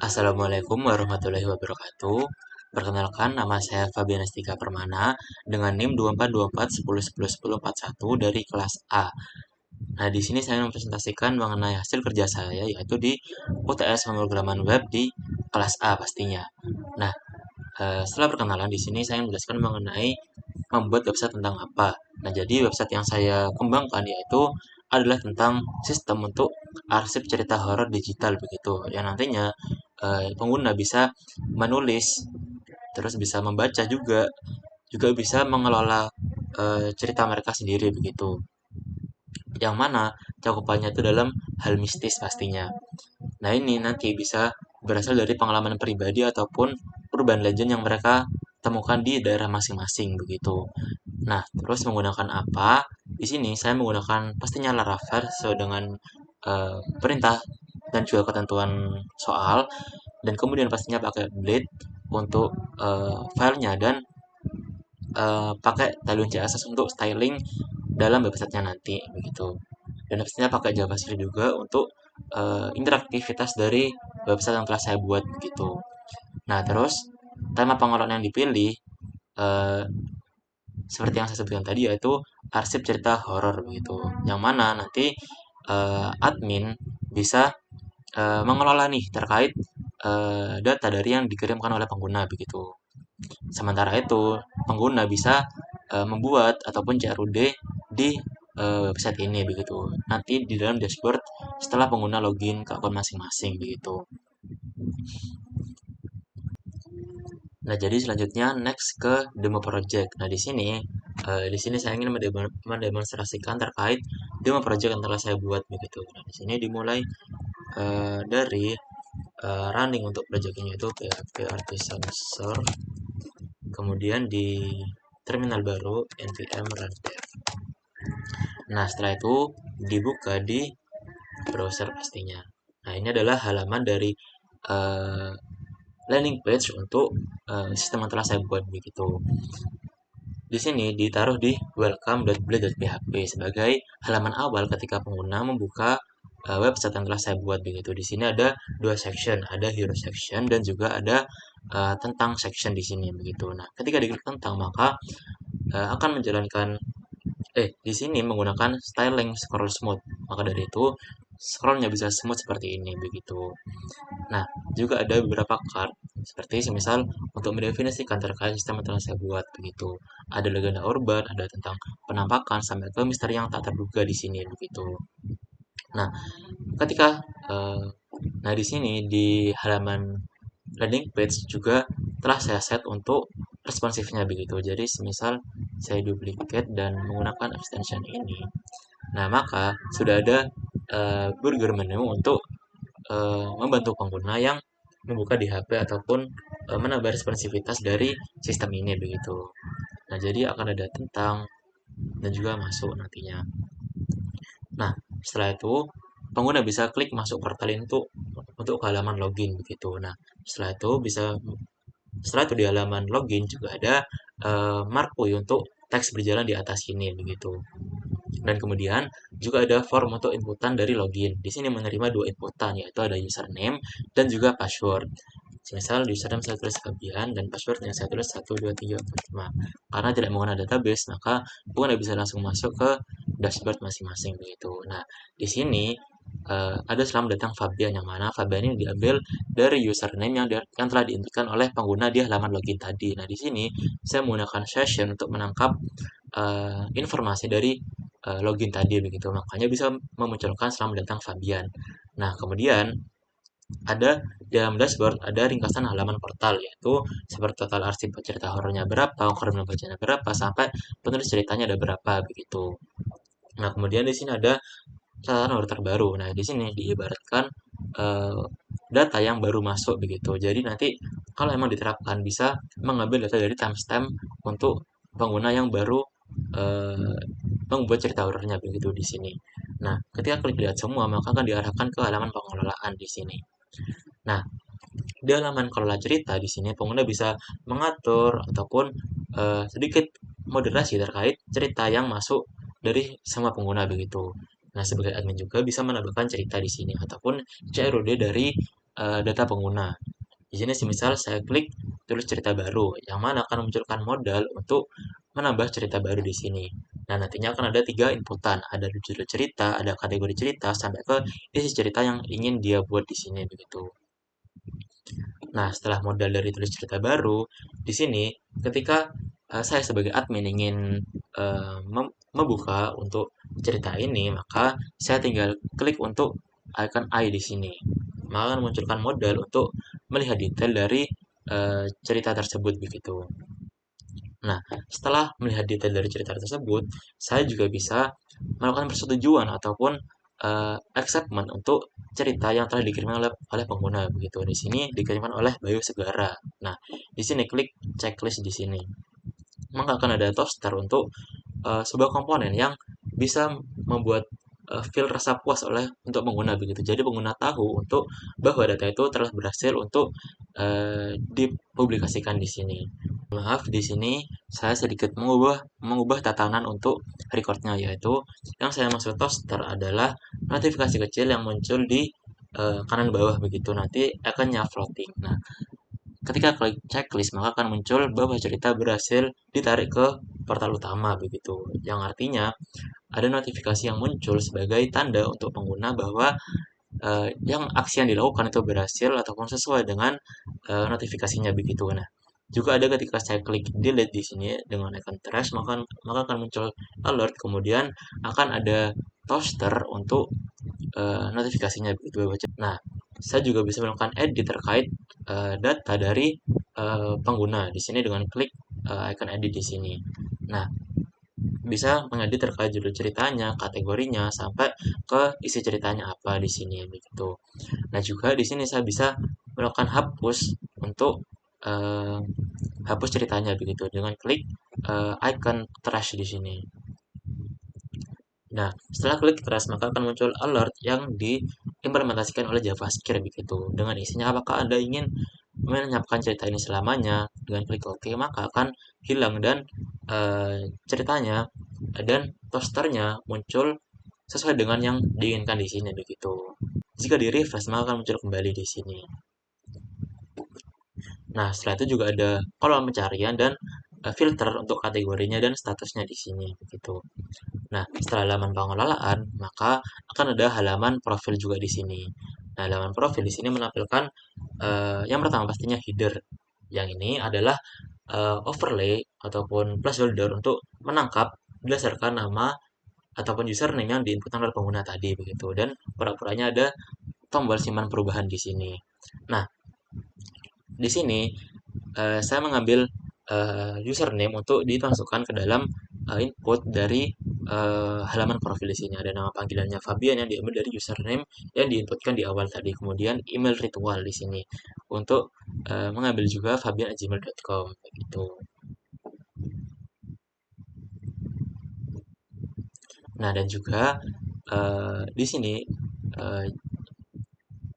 Assalamualaikum warahmatullahi wabarakatuh. Perkenalkan, nama saya Fabian Astika Permana dengan NIM 2424101041 dari kelas A. Nah, di sini saya mempresentasikan mengenai hasil kerja saya, yaitu di UTS pemrograman web di kelas A pastinya. Nah, setelah perkenalan di sini saya menjelaskan mengenai membuat website tentang apa. Nah, jadi website yang saya kembangkan yaitu adalah tentang sistem untuk arsip cerita horor digital begitu, yang nantinya pengguna bisa menulis, terus bisa membaca juga bisa mengelola cerita mereka sendiri begitu. Yang mana cakupannya itu dalam hal mistis pastinya. Nah, ini nanti bisa berasal dari pengalaman pribadi ataupun urban legend yang mereka temukan di daerah masing-masing begitu. Nah, terus menggunakan apa? Di sini saya menggunakan pastinya Laravel sesuai dengan perintah dan juga ketentuan soal, dan kemudian pastinya pakai Blade untuk filenya, dan pakai Tailwind CSS untuk styling dalam websitenya nanti begitu. Dan pastinya pakai JavaScript juga untuk interaktivitas dari website yang telah saya buat begitu. Nah, terus tema pengelolaan yang dipilih eh, seperti yang saya sebutkan tadi, yaitu arsip cerita horor begitu. Yang mana nanti admin bisa mengelola nih terkait data dari yang dikirimkan oleh pengguna begitu. Sementara itu, pengguna bisa membuat ataupun CRUD di website ini begitu. Nanti di dalam dashboard setelah pengguna login ke akun masing-masing begitu. Nah, jadi selanjutnya next ke demo project. Nah, di sini saya ingin mendemonstrasikan terkait demo project yang telah saya buat begitu. Nah, di sini dimulai dari running untuk project ini, itu PHP Artisan Server, kemudian di terminal baru npm run dev. Nah, setelah itu dibuka di browser pastinya. Nah, ini adalah halaman dari uh, landing page untuk sistem yang telah saya buat begitu. Di sini ditaruh di welcome.blade.php sebagai halaman awal ketika pengguna membuka website yang telah saya buat begitu. Di sini ada dua section, ada hero section dan juga ada tentang section di sini begitu. Nah, ketika diklik tentang, maka akan menjalankan di sini menggunakan styling scroll smooth. Maka dari itu scrollnya bisa smooth seperti ini begitu. Nah, juga ada beberapa card seperti semisal untuk mendefinisikan terkait sistem yang telah saya buat begitu. Ada legenda urban, ada tentang penampakan sampai ke misteri yang tak terduga di sini begitu. Nah, ketika eh, nah di sini di halaman landing page juga telah saya set untuk responsifnya begitu. Jadi semisal saya duplicate dan menggunakan extension ini, nah maka sudah ada burger menu untuk membantu pengguna yang membuka di HP ataupun menambah responsivitas dari sistem ini begitu. Nah, jadi akan ada tentang dan juga masuk nantinya. Nah, setelah itu pengguna bisa klik masuk portal ini untuk ke halaman login begitu. Nah, setelah itu di halaman login juga ada marquee untuk teks berjalan di atas ini begitu. Dan kemudian juga ada form untuk inputan dari login. Di sini menerima dua inputan, yaitu ada username dan juga password. Misal username saya tulis Fabian dan passwordnya saya tulis 12345. Karena tidak menggunakan database, maka pengguna bisa langsung masuk ke dashboard masing-masing begitu. Nah, di sini ada selamat datang Fabian, yang mana Fabian ini diambil dari username yang telah diinputkan oleh pengguna di halaman login tadi. Nah, di sini saya menggunakan session untuk menangkap informasi dari login tadi begitu. Makanya bisa memunculkan selamat datang Fabian. Nah, kemudian ada di dalam dashboard ada ringkasan halaman portal, yaitu seperti total arsip cerita horornya berapa, ukuran bacanya berapa, sampai penulis ceritanya ada berapa begitu. Nah, kemudian di sini ada catatan horor terbaru. Nah, di sini diibaratkan eh, data yang baru masuk begitu. Jadi nanti kalau emang diterapkan bisa mengambil data dari timestamp untuk pengguna yang baru eh, membuat cerita horornya begitu di sini. Nah, ketika klik lihat semua, maka akan diarahkan ke halaman pengelolaan di sini. Nah, di halaman kelola cerita di sini pengguna bisa mengatur ataupun sedikit moderasi terkait cerita yang masuk dari semua pengguna begitu. Nah, sebagai admin juga bisa menambahkan cerita di sini ataupun CRUD dari data pengguna. Di sini semisal saya klik tulis cerita baru, yang mana akan memunculkan modal untuk menambah cerita baru di sini. Nah, nantinya akan ada 3 inputan, ada judul cerita, ada kategori cerita, sampai ke isi cerita yang ingin dia buat di sini begitu. Nah, setelah modal dari tulis cerita baru, di sini ketika saya sebagai admin ingin membuka untuk cerita ini, maka saya tinggal klik untuk icon eye di sini. Maka akan munculkan modal untuk melihat detail dari cerita tersebut begitu. Nah, setelah melihat detail dari cerita tersebut, saya juga bisa melakukan persetujuan ataupun acceptment untuk cerita yang telah dikirimkan oleh pengguna begitu. Di sini dikirimkan oleh Bayu Segara. Nah, di sini klik checklist di sini. Maka akan ada toaster untuk sebuah komponen yang bisa membuat feel rasa puas untuk pengguna begitu. Jadi pengguna tahu untuk bahwa data itu telah berhasil untuk dipublikasikan di sini. Maaf, di sini saya sedikit mengubah tatanan untuk recordnya, yaitu yang saya maksud toaster adalah notifikasi kecil yang muncul di kanan bawah begitu, nanti akannya floating. Nah, ketika klik checklist maka akan muncul bahwa cerita berhasil ditarik ke portal utama begitu, yang artinya ada notifikasi yang muncul sebagai tanda untuk pengguna bahwa yang aksi yang dilakukan itu berhasil ataupun sesuai dengan notifikasinya begitu. Nah, juga ada ketika saya klik delete di sini dengan icon trash, maka akan muncul alert, kemudian akan ada toaster untuk notifikasinya begitu. Nah, saya juga bisa melakukan edit terkait data dari pengguna di sini dengan klik icon edit di sini. Nah, bisa mengedit terkait judul ceritanya, kategorinya, sampai ke isi ceritanya apa di sini begitu. Nah, juga di sini saya bisa melakukan hapus untuk eh, hapus ceritanya begitu dengan klik icon trash di sini. Nah, setelah klik trash maka akan muncul alert yang diimplementasikan oleh JavaScript begitu. Dengan isinya apakah Anda ingin menyiapkan cerita ini selamanya, dengan klik OK maka akan hilang dan ceritanya dan toasternya muncul sesuai dengan yang diinginkan di sini begitu. Jika di refresh maka akan muncul kembali di sini. Nah, setelah itu juga ada kolom pencarian dan filter untuk kategorinya dan statusnya di sini begitu. Nah, setelah halaman pengelolaan, maka akan ada halaman profil juga di sini. Nah, halaman profil di sini menampilkan yang pertama pastinya header. Yang ini adalah overlay ataupun placeholder untuk menangkap berdasarkan nama ataupun username yang diinputkan oleh pengguna tadi begitu, dan pura-puranya ada tombol simpan perubahan di sini. Nah, di sini saya mengambil username untuk dimasukkan ke dalam input dari halaman profil di sini. Ada nama panggilannya Fabian yang diambil dari username yang diinputkan di awal tadi. Kemudian email ritual di sini untuk mengambil juga fabian@gmail.com gitu. Nah, dan juga di sini uh,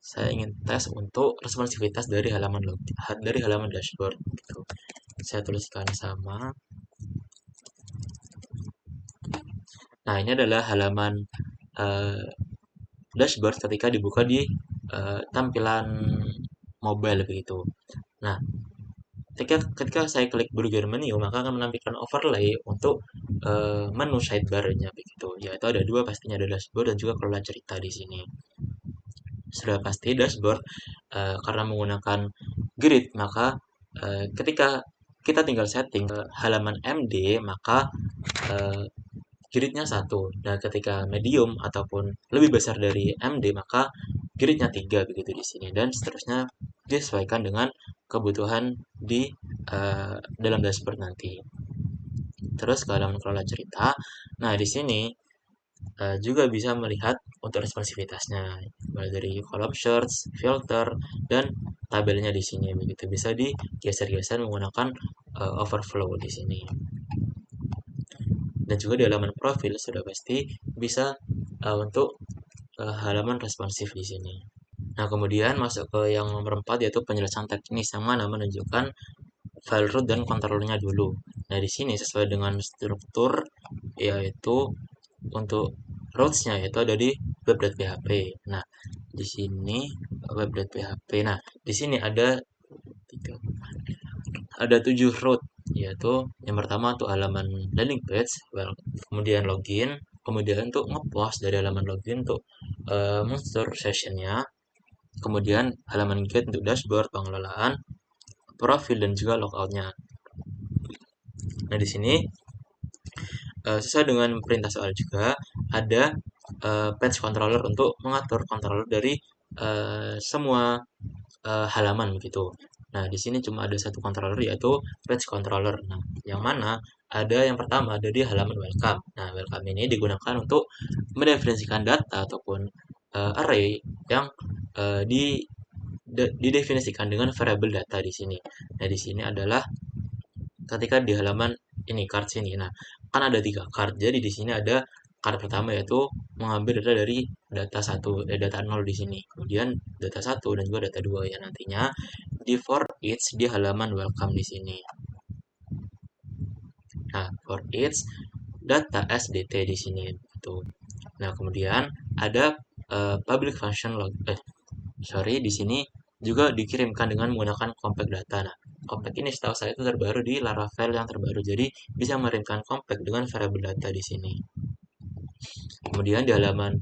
saya ingin tes untuk responsivitas dari halaman dashboard gitu. Saya tuliskan sama. Nah, ini adalah halaman uh, dashboard ketika dibuka di tampilan mobile begitu. Nah, ketika saya klik bergear menu, maka akan menampilkan overlay untuk menu sidebar-nya begitu. Yaitu ada dua pastinya, ada dashboard dan juga kelola cerita di sini. Sudah pasti dashboard karena menggunakan grid, maka ketika kita tinggal setting ke halaman MD, maka gridnya 1. Dan ketika medium ataupun lebih besar dari MD, maka gridnya 3 begitu di sini. Dan seterusnya disesuaikan dengan kebutuhan di dalam dashboard nanti. Terus ke halaman kelola cerita. Nah, di sini juga bisa melihat untuk responsivitasnya, mulai dari kolom search, filter, dan tabelnya di sini begitu. Bisa digeser-geser menggunakan overflow di sini. Dan juga di halaman profil sudah pasti bisa untuk halaman responsif di sini. Nah, kemudian masuk ke yang nomor 4 yaitu penjelasan teknis, yang mana menunjukkan file root dan controllernya dulu. Nah, di sini sesuai dengan struktur yaitu untuk routes-nya yaitu ada di web.php. Nah, di sini web.php. Nah, di sini ada 7 route, yaitu yang pertama tuh halaman landing page, kemudian login, kemudian tuh ngepost dari halaman login tuh monster sessionnya, kemudian halaman get untuk dashboard pengelolaan, profil dan juga logoutnya. Nah, di sini sesuai dengan perintah soal juga ada page controller untuk mengatur controller dari semua halaman begitu. Nah, di sini cuma ada satu controller yaitu page controller. Nah, yang mana ada yang pertama ada di halaman welcome. Nah, welcome ini digunakan untuk mendefinisikan data ataupun array yang didefinisikan dengan variabel data di sini. Nah, di sini adalah ketika di halaman ini card sini. Nah, kan ada 3 card. Jadi di sini ada card pertama yaitu mengambil data dari data 0 di sini. Kemudian data 1 dan juga data 2 ya nantinya di for each di halaman welcome di sini. Nah, for each data SDT di sini gitu. Nah, kemudian ada public function di sini juga dikirimkan dengan menggunakan compact data. Nah, compact ini setahu saya itu terbaru di Laravel yang terbaru. Jadi bisa mengirimkan compact dengan variabel data di sini. Kemudian di halaman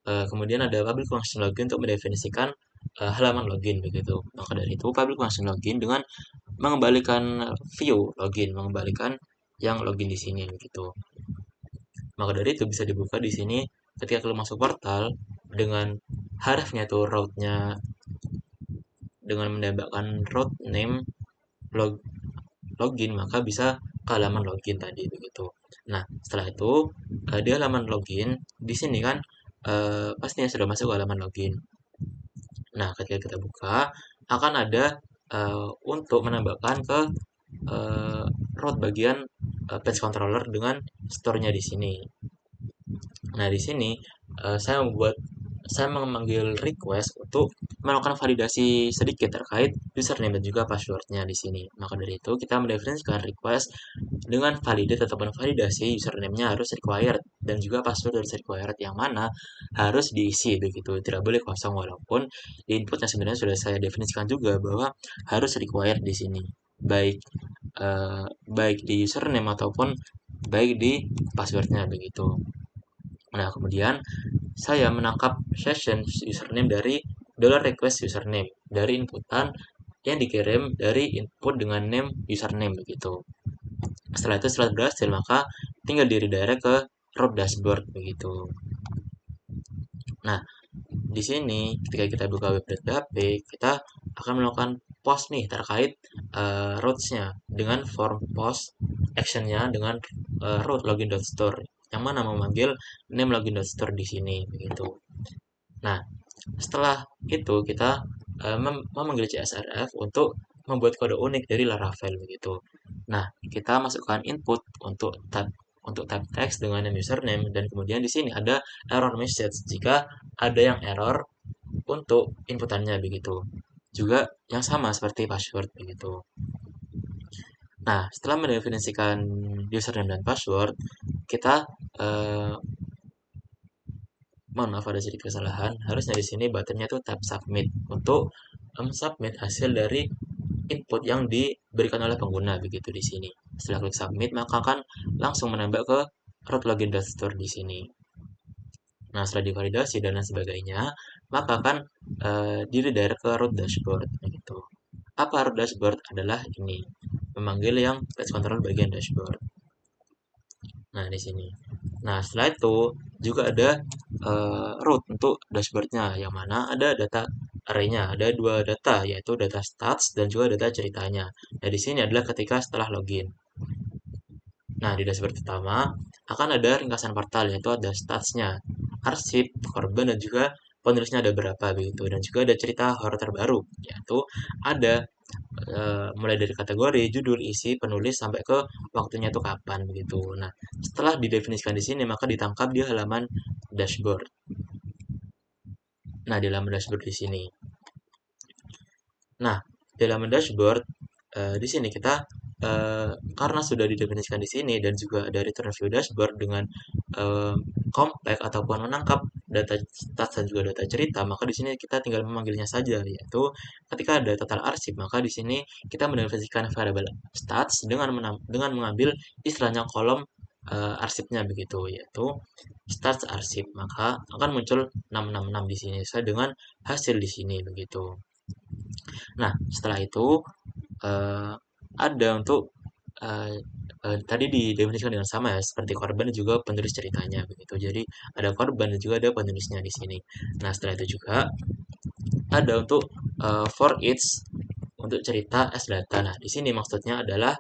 kemudian ada public function login untuk mendefinisikan halaman login begitu. Maka dari itu public function login dengan mengembalikan view login, mengembalikan yang login di sini begitu. Maka dari itu bisa dibuka di sini ketika kalian masuk portal dengan harfnya tuh route-nya dengan menambahkan route name login maka bisa ke halaman login tadi begitu. Nah, setelah itu di halaman login di sini kan pastinya sudah masuk ke halaman login. Nah, ketika kita buka akan ada untuk menambahkan ke route bagian page controller dengan store-nya di sini. Nah, di sini saya memanggil request untuk melakukan validasi sedikit terkait username dan juga passwordnya di sini. Maka dari itu kita mendefinisikan request dengan validate ataupun validasi username-nya harus required dan juga password harus required yang mana harus diisi begitu. Tidak boleh kosong walaupun di inputnya sebenarnya sudah saya definisikan juga bahwa harus required di sini. Baik di username ataupun baik di passwordnya begitu. Nah, kemudian saya menangkap session username dari $request username dari inputan yang dikirim dari input dengan name username begitu. Setelah berhasil maka tinggal di redirect ke root dashboard begitu. Nah, di sini ketika kita buka web.php kita akan melakukan post nih terkait routes-nya dengan form post action-nya dengan root login.store yang mana memanggil name login.store di sini begitu. Nah, setelah itu kita memanggil CSRF untuk membuat kode unik dari Laravel begitu. Nah, kita masukkan input untuk tab text dengan name username dan kemudian di sini ada error message jika ada yang error untuk inputannya begitu. Juga yang sama seperti password begitu. Nah, setelah mendefinisikan username dan password, kita mohon maaf ada sedikit kesalahan. Harusnya di sini buttonnya tuh tab submit untuk submit hasil dari input yang diberikan oleh pengguna begitu di sini. Setelah klik submit maka akan langsung menambah ke root login.store di sini. Nah, setelah divalidasi dan lain sebagainya, maka akan di-redirect ke root dashboard begitu. Apa root dashboard adalah ini, memanggil yang page control bagian dashboard. Nah, di sini. Nah, setelah itu juga ada root untuk dashboardnya, yang mana ada data array-nya, ada 2 data, yaitu data stats dan juga data ceritanya. Nah, di sini adalah ketika setelah login. Nah, di dashboard pertama akan ada ringkasan portal, yaitu ada stats-nya, arsip, korban, dan juga penulisnya ada berapa begitu. Dan juga ada cerita horor terbaru, yaitu ada mulai dari kategori, judul, isi, penulis sampai ke waktunya itu kapan begitu. Nah, setelah didefinisikan di sini maka ditangkap di halaman dashboard. Nah, di halaman dashboard di sini. Nah, di halaman dashboard di sini kita karena sudah didefinisikan di sini dan juga ada return view dashboard dengan eh, compact ataupun menangkap data stats dan juga data cerita, maka di sini kita tinggal memanggilnya saja, yaitu ketika ada total arsip, maka di sini kita mendefinisikan variabel stats dengan mengambil istilahnya kolom arsipnya begitu, yaitu stats arsip, maka akan muncul 666 di sini sesuai dengan hasil di sini begitu. Nah, setelah itu eh, ada untuk tadi didefinisikan dengan sama ya, seperti korban dan juga penulis ceritanya begitu. Jadi ada korban dan juga ada penulisnya di sini. Nah, setelah itu juga ada untuk for each untuk cerita as data. Nah, di sini maksudnya adalah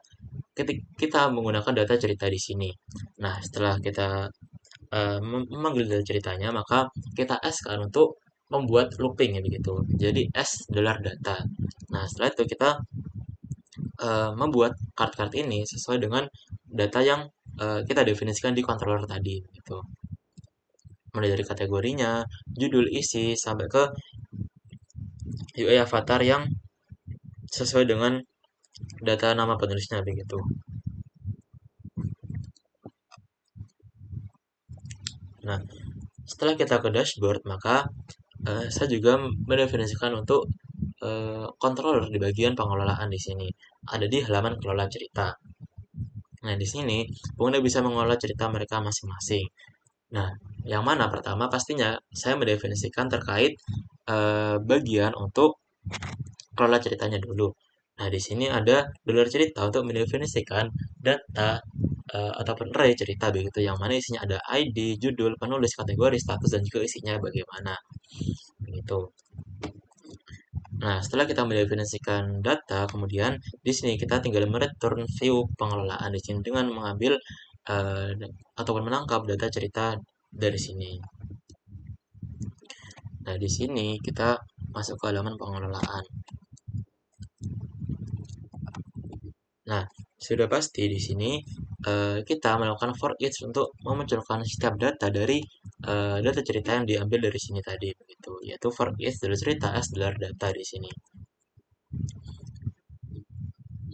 ketika kita menggunakan data cerita di sini. Nah, setelah kita memanggil data ceritanya, maka kita as kan untuk membuat looping ya begitu. Jadi as dolar data. Nah, setelah itu kita membuat card-card ini sesuai dengan data yang kita definisikan di controller tadi gitu. Mulai dari kategorinya, judul, isi, sampai ke UI avatar yang sesuai dengan data nama penulisnya begitu. Nah, setelah kita ke dashboard, maka saya juga mendefinisikan untuk controller di bagian pengelolaan di sini. Ada di halaman kelola cerita. Nah, di sini pengguna bisa mengelola cerita mereka masing-masing. Nah, yang mana pertama pastinya saya mendefinisikan terkait bagian untuk kelola ceritanya dulu. Nah, di sini ada dolar cerita untuk mendefinisikan data ataupun array cerita begitu, yang mana isinya ada ID, judul, penulis, kategori, status, dan juga isinya bagaimana. Begitu. Nah, setelah kita mendefinisikan data, kemudian di sini kita tinggal mereturn view pengelolaan di sini dengan mengambil uh, ataupun menangkap data cerita dari sini. Nah, di sini kita masuk ke halaman pengelolaan. Nah, sudah pasti di sini kita melakukan for each untuk memunculkan setiap data dari data cerita yang diambil dari sini tadi, begitu. Yaitu for each dari cerita as dolar data di sini.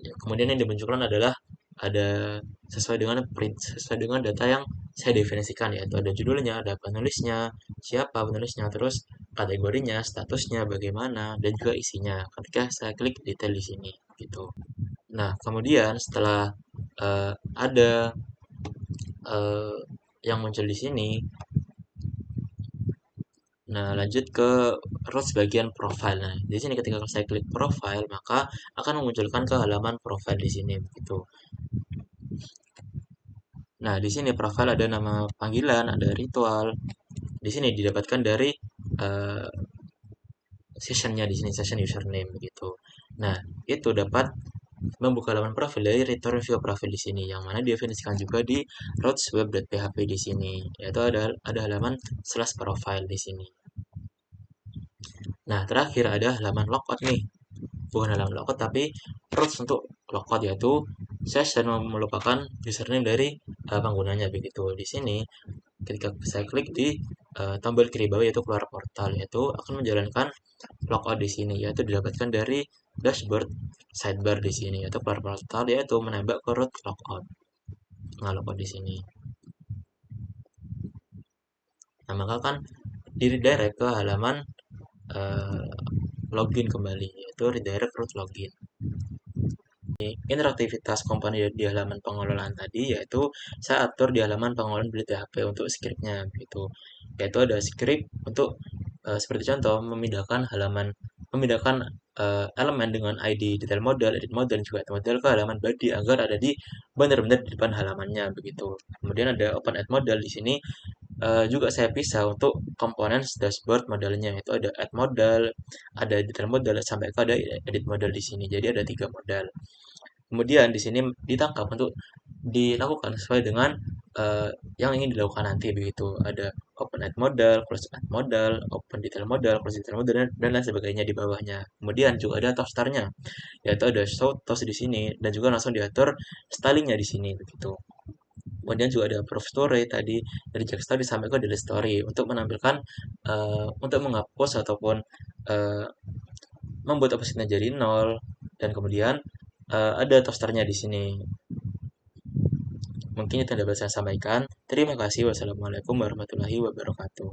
Ya, kemudian yang dimunculkan adalah ada sesuai dengan data yang saya definisikan, yaitu ada judulnya, ada penulisnya, siapa penulisnya, terus kategorinya, statusnya bagaimana, dan juga isinya. Ketika saya klik detail di sini, gitu. Nah, kemudian setelah ada eh, yang muncul di sini, nah lanjut ke rows bagian profile. Nah, di sini ketika saya klik profile, maka akan memunculkan ke halaman profile di sini, begitu. Nah, di sini profile ada nama panggilan, ada ritual. Di sini didapatkan dari eh, sessionnya di sini, session username begitu. Nah, itu dapat membuka halaman profil dari return view profil di sini, yang mana definisikan juga di routes.web.php di sini, yaitu ada halaman slash profile di sini. Nah, terakhir ada halaman logout nih, bukan halaman logout tapi routes untuk logout, yaitu session melupakan username dari penggunanya begitu. Di sini ketika saya klik di tombol kiri bawah yaitu keluar portal, yaitu akan menjalankan logout di sini, yaitu didapatkan dari dashboard sidebar di sini, yaitu keluar portal, yaitu menembak ke root logout. Nah, logout di sini. Nah, maka kan di redirect ke halaman uh, login kembali, yaitu redirect root login. Interaktivitas komponen di halaman pengelolaan tadi, yaitu saya atur di halaman pengelolaan Blade PHP untuk scriptnya gitu. Yaitu ada script untuk seperti contoh memindahkan elemen dengan ID detail model, edit model, dan juga model ke halaman body agar ada di benar-benar di depan halamannya begitu. Kemudian ada open add model di sini juga saya pisah untuk komponen dashboard modelnya, itu ada add model, ada detail model, sampai ke ada edit model di sini. Jadi ada 3 model. Kemudian di sini ditangkap untuk dilakukan sesuai dengan yang ingin dilakukan nanti begitu. Ada open add model, close add model, open detail model, close detail model, dan lain sebagainya di bawahnya. Kemudian juga ada toasternya, yaitu ada show toast di sini dan juga langsung diatur stylingnya di sini begitu. Kemudian juga ada proof story tadi, dari check story sampai ke delete story untuk menampilkan untuk menghapus ataupun membuat opposite jadi 0, dan kemudian ada toasternya di sini. Mungkin itu yang dapat saya sampaikan. Terima kasih. Wassalamualaikum warahmatullahi wabarakatuh.